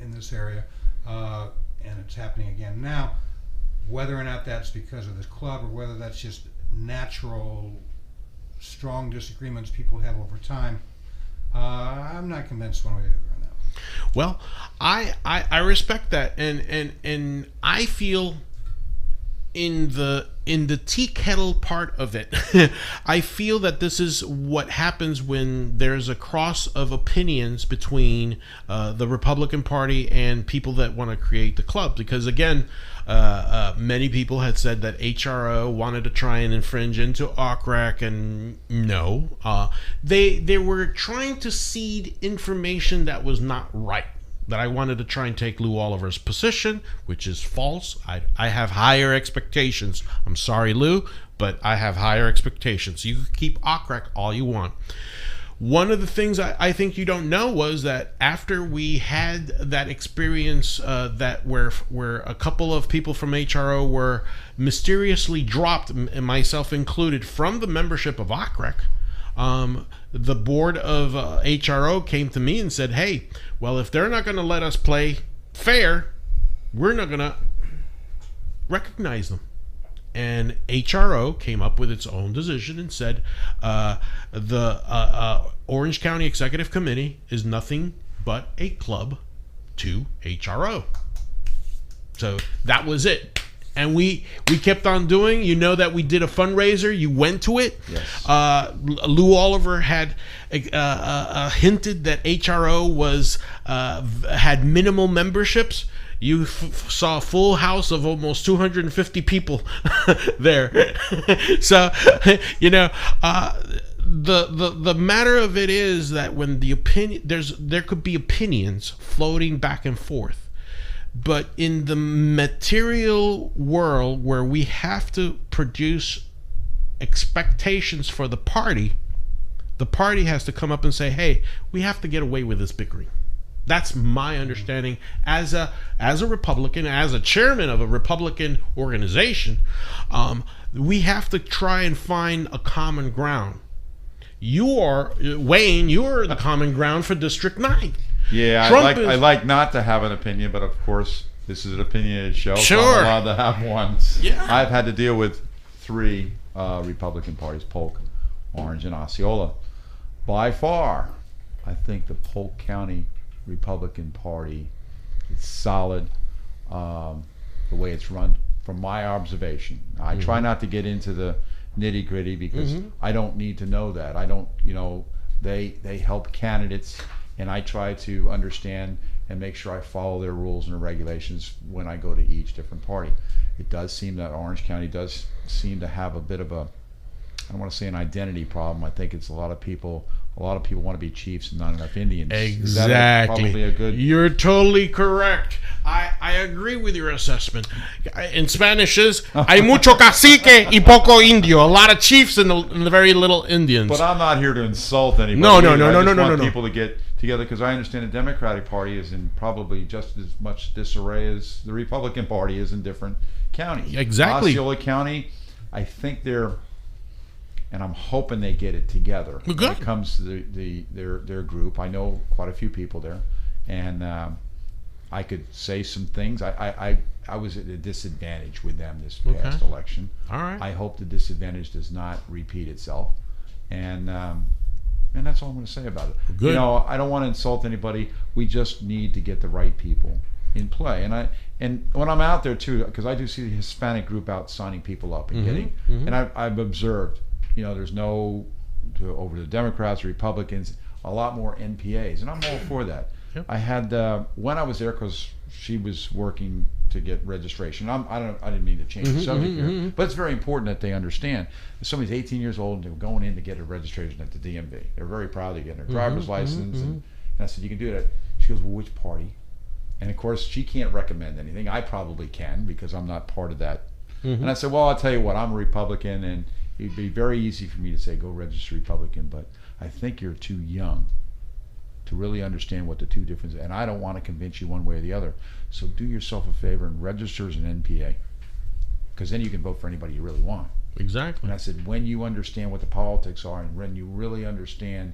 in this area, and it's happening again now. Whether or not that's because of this club, or whether that's just natural, strong disagreements people have over time, I'm not convinced one way or the other on that. Well, I respect that, and I feel in the tea kettle part of it, I feel that this is what happens when there's a cross of opinions between the Republican Party and people that want to create the club. Because again, many people had said that HRO wanted to try and infringe into OCRAC, and no, they were trying to seed information that was not right. That I wanted to try and take Lou Oliver's position, which is false. I have higher expectations. I'm sorry, Lou, but I have higher expectations. You can keep OCRAC all you want. One of the things I think you don't know was that after we had that experience that where a couple of people from HRO were mysteriously dropped, and myself included, from the membership of OCRAC, the board of HRO came to me and said, hey, well, if they're not going to let us play fair, we're not going to recognize them. And HRO came up with its own decision and said the Orange County Executive Committee is nothing but a club to HRO. So that was it. And we kept on doing. You know that we did a fundraiser. You went to it. Yes. Lou Oliver had hinted that HRO was had minimal memberships. You saw a full house of almost 250 people there. So, you know, the matter of it is that when the opinion there could be opinions floating back and forth. But in the material world where we have to produce expectations for the party has to come up and say, hey, we have to get away with this bickering. That's my understanding as a Republican, as a chairman of a Republican organization. We have to try and find a common ground. Wayne, you're the common ground for District 9. Yeah, I like not to have an opinion, but of course, this is an opinionated show, sure. So I'm allowed to have one. Yeah. I've had to deal with 3 Republican parties, Polk, Orange, and Osceola. By far, I think the Polk County Republican Party is solid, the way it's run, from my observation. I try not to get into the nitty-gritty because I don't need to know that. I don't, They help candidates, and I try to understand and make sure I follow their rules and their regulations when I go to each different party. It does seem that Orange County does seem to have a bit of a, I don't want to say an identity problem. I think it's a lot of people want to be chiefs and not enough Indians. Exactly. Probably a good. You're totally correct. I agree with your assessment. In Spanish is hay mucho cacique y poco indio. A lot of chiefs and the very little Indians. But I'm not here to insult anybody. No. I just want people to get together, because I understand the Democratic Party is in probably just as much disarray as the Republican Party is in different counties. Exactly. Osceola County, I think they're, and I'm hoping they get it together when it comes to their group. I know quite a few people there, and I could say some things. I was at a disadvantage with them this past election. All right. I hope the disadvantage does not repeat itself, and that's all I'm going to say about it. Good. You know, I don't want to insult anybody. We just need to get the right people in play, and when I'm out there too, because I do see the Hispanic group out signing people up and getting, and I've observed. You know, there's no over the Democrats, Republicans, a lot more NPAs, and I'm all for that. Yep. I had when I was there, because she was working to get registration. I didn't mean to change the subject here, but it's very important that they understand. If somebody's 18 years old and they're going in to get a registration at the DMV, they're very proud to get their driver's license, and I said, you can do that. She goes, well, which party? And of course, she can't recommend anything. I probably can, because I'm not part of that. And I said, well, I'll tell you what, I'm a Republican, and it'd be very easy for me to say, go register Republican, but I think you're too young to really understand what the two differences, and I don't want to convince you one way or the other. So do yourself a favor and register as an NPA, because then you can vote for anybody you really want. Exactly. And I said, when you understand what the politics are, and when you really understand,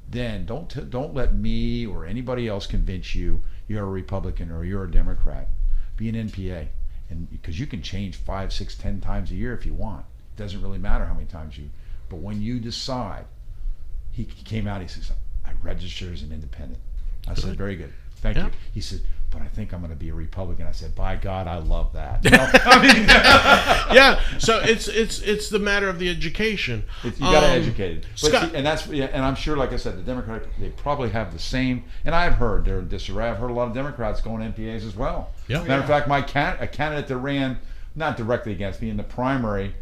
then don't let me or anybody else convince you you're a Republican or you're a Democrat. Be an NPA, and because you can change 5, 6, 10 times a year if you want. It doesn't really matter how many times you. But when you decide, he came out. He says, I register as an independent. I said, very good, thank you. He said, but I think I'm going to be a Republican. I said, by God, I love that. You know? I mean, yeah. So it's the matter of the education. You got to educate it. But Scott, see, and I'm sure, like I said, the Democratic, they probably have the same. And I've heard they're in disarray. I've heard a lot of Democrats going NPAs as well. Yeah. Matter of fact, a candidate that ran not directly against me in the primary.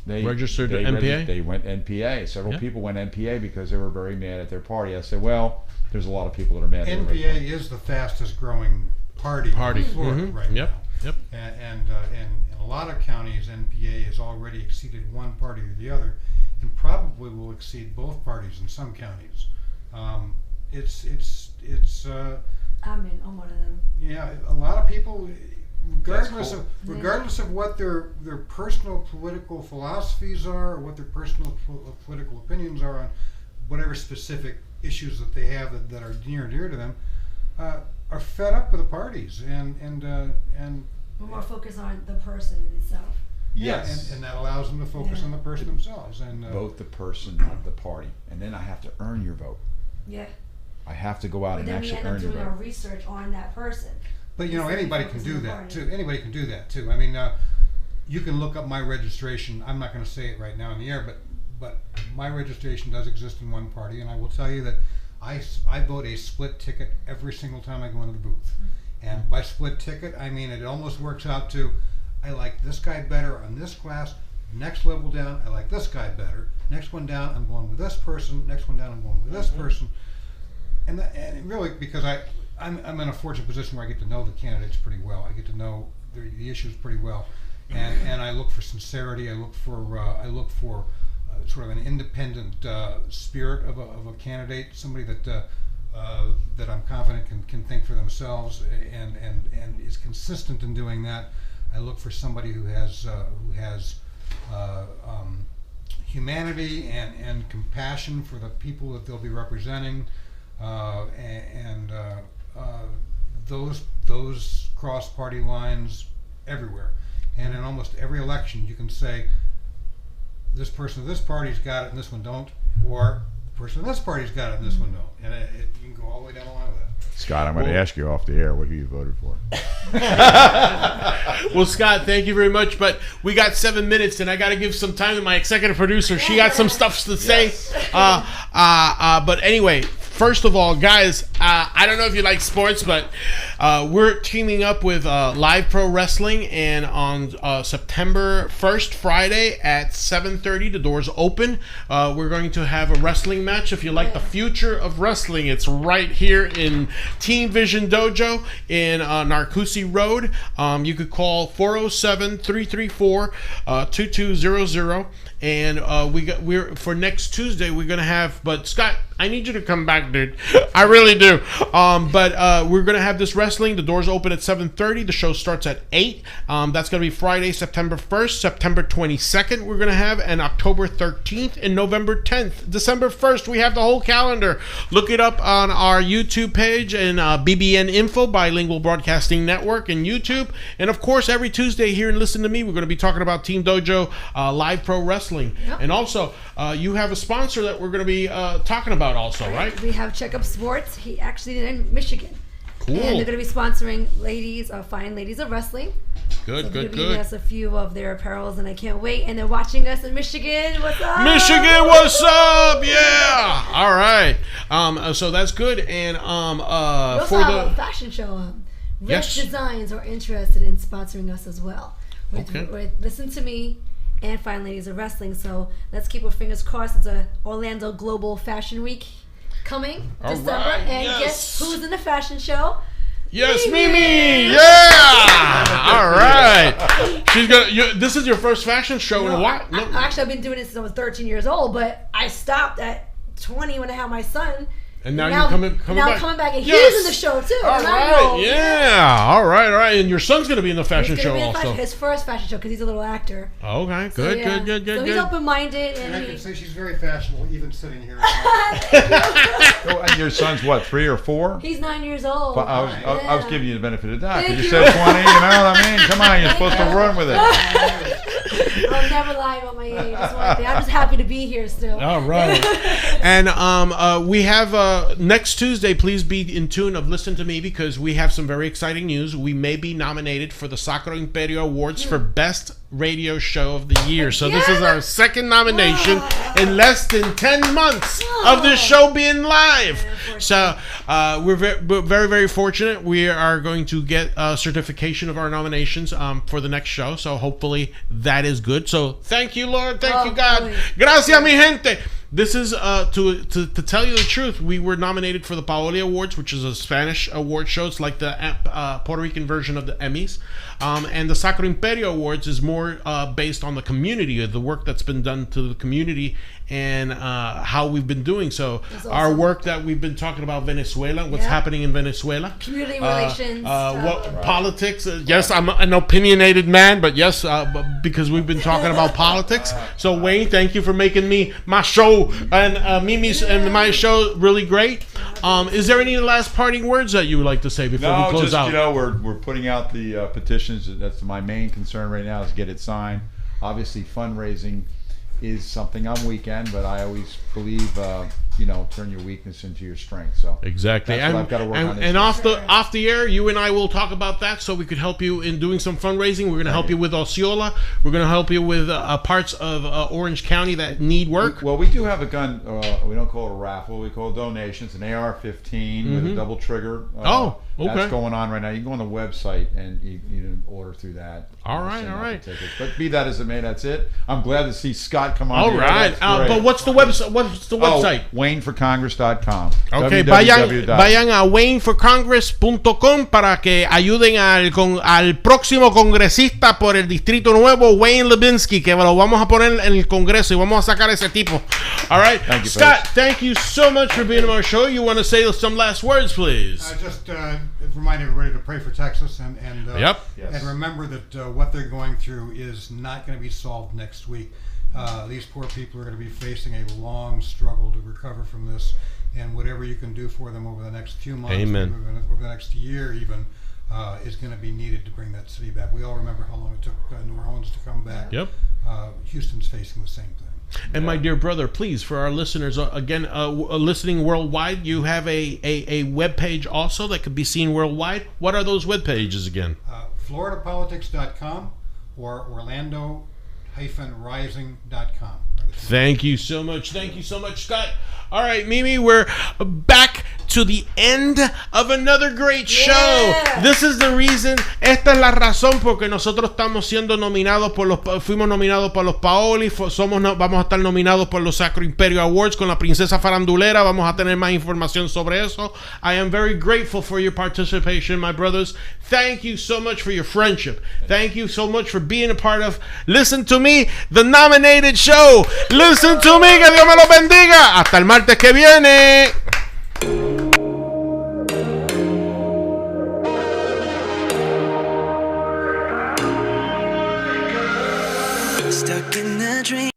They registered NPA? They went NPA. Several people went NPA because they were very mad at their party. I said, well, there's a lot of people that are mad. NPA is the fastest growing party in Florida right now. Yep. And in a lot of counties, NPA has already exceeded one party or the other, and probably will exceed both parties in some counties. I'm on one of them. Yeah, a lot of people, regardless of what their personal political philosophies are, or what their personal political opinions are on whatever specific issues that they have that are near and dear to them, are fed up with the parties and We're more focused on the person itself. Yes. And that allows them to focus on the person themselves and vote the person, not the party, and then I have to earn your vote. Yeah. I have to go out and actually earn your vote. But then we end up doing our research on that person. But you know, anybody can do that too. Anybody can do that too. I mean, you can look up my registration. I'm not going to say it right now in the air, but my registration does exist in one party, and I will tell you that I vote a split ticket every single time I go into the booth. And by split ticket, I mean it almost works out to, I like this guy better on this class. Next level down, I like this guy better. Next one down, I'm going with this person. Next one down, I'm going with this person. And really, because I'm in a fortunate position where I get to know the candidates pretty well. I get to know the issues pretty well, and I look for sincerity. I look for sort of an independent spirit of a candidate, somebody that I'm confident can think for themselves and is consistent in doing that. I look for somebody who has humanity and compassion for the people that they'll be representing, and those cross-party lines everywhere. And in almost every election, you can say, this person of this party's got it and this one don't, or the person of this party's got it and this one don't. And you can go all the way down the line with that. Scott, I'm going to ask you off the air who you voted for. Well, Scott, thank you very much. But we got 7 minutes, and I got to give some time to my executive producer. She got some stuff to say. But anyway, first of all, guys, I don't know if you like sports, but we're teaming up with Live Pro Wrestling, and on September 1st, Friday at 7:30, the doors open. We're going to have a wrestling match. If you like the future of wrestling, it's right here in Team Vision Dojo in Narcousie Road. You could call 407-334-2200. And we're for next Tuesday we're gonna have. But Scott, I need you to come back, dude. I really do. But we're gonna have this wrestling. The doors open at 7:30. The show starts at 8. That's gonna be Friday, September 1st, September 22nd. We're gonna have, and October 13th and November 10th, December 1st. We have the whole calendar. Look it up on our YouTube page and BBN Info, Bilingual Broadcasting Network, and YouTube. And of course, every Tuesday here and Listen to Me, we're gonna be talking about Team Dojo Live Pro Wrestling. Yep. And also, you have a sponsor that we're going to be talking about also, right? We have Checkup Sports. He actually in Michigan. Cool. And they're going to be sponsoring fine ladies of wrestling. Good, so good, they're good. giving us a few of their apparels, and I can't wait. And they're watching us in Michigan. What's up? Michigan, what's up? Yeah. All right. So that's good. And we also for have the a fashion show. Yes. Rich Designs are interested in sponsoring us as well. Okay. With Listen to Me and Fine Ladies of Wrestling. So let's keep our fingers crossed. It's a Orlando Global Fashion Week coming December. Right, and yes. guess who's in the fashion show? Yes, Mimi! Yeah! All right. She's gonna. This is your first fashion show in a while. No. Actually, I've been doing it since I was 13 years old, but I stopped at 20 when I had my son. And now you're coming back. I'm coming back, and Yes! he's in the show too. All right, yeah. All right. And your son's going to be in the fashion show also. His first fashion show because he's a little actor. Okay, So, yeah. good. So he's open-minded, And I and can say she's very fashionable, even sitting here. Oh, and your son's what, 3 or 4? he's 9 years old. But I was giving you the benefit of the doubt. Thank You you. said 20, you know what I mean? Come on, you're supposed to run with it. I'll never lie about my age. That's one thing. I'm just happy to be here still. All right. And we have next Tuesday, please be in tune of Listen to Me, because we have some very exciting news. We may be nominated for the Sacro Imperio Awards for Best Radio Show of the Year. So this is our second nomination in less than 10 months of this show being live. So we're very, very fortunate. We are going to get a certification of our nominations for the next show. So hopefully that is good. So thank you, Lord. Thank you, God. Please. Gracias, mi gente. This is to tell you the truth. We were nominated for the Paoli Awards, which is a Spanish award show. It's like the Puerto Rican version of the Emmys. And the Sacro Imperio Awards is more based on the community, the work that's been done to the community, and how we've been doing. So our work that we've been talking about Venezuela, what's happening in Venezuela, Community relations, politics. Yes, I'm an opinionated man, but yes, because we've been talking about politics. So Wayne, thank you for making my show and Mimi's and my show really great. Is there any last parting words that you would like to say before we close out? You know, we're putting out the petitions. That's my main concern right now, is get it signed. Obviously, fundraising is something I'm weak in, but I always believe, turn your weakness into your strength. So exactly, that's what I've got to work on. And off the air, you and I will talk about that, so we could help you in doing some fundraising. We're going to help you with Osceola. We're going to help you with parts of Orange County that need work. We do have a gun. We don't call it a raffle. We call it donations. An AR-15 with a double trigger. Okay. That's going on right now. You can go on the website and you can order through that. All right. But be that as it may, that's it. I'm glad to see Scott come on. All right. But what's the website? WayneForCongress.com. Okay, vayan a WayneForCongress.com para que ayuden al próximo congresista por el Distrito Nuevo, Wayne Liebnitzky, que lo vamos a poner en el Congreso y vamos a sacar ese tipo. All right. Thank you, Scott, folks. thank you so much for being on our show. You want to say some last words, please? Just remind everybody to pray for Texas and Yep. and remember that what they're going through is not going to be solved next week. These poor people are going to be facing a long struggle to recover from this, and whatever you can do for them over the next few months, Amen. over the next year even, is going to be needed to bring that city back. We all remember how long it took New Orleans to come back. Yep. Houston's facing the same thing. And my dear brother, please, for our listeners, again, listening worldwide, you have a web page also that could be seen worldwide. What are those web pages again? FloridaPolitics.com or Orlando-rising.com. Thank you so much. Thank you so much, Scott. All right, Mimi, we're back to the end of another great show. Yeah. This is the reason, esta es la razón porque nosotros estamos siendo nominados fuimos nominados por los Paoli, vamos a estar nominados por los Sacro Imperio Awards con la Princesa Farandulera, vamos a tener más información sobre eso. I am very grateful for your participation, my brothers. Thank you so much for your friendship. Thank you so much for being a part of Listen to Me, the nominated show. Listen to me, que Dios me lo bendiga. Hasta el martes que viene. Stuck in a dream.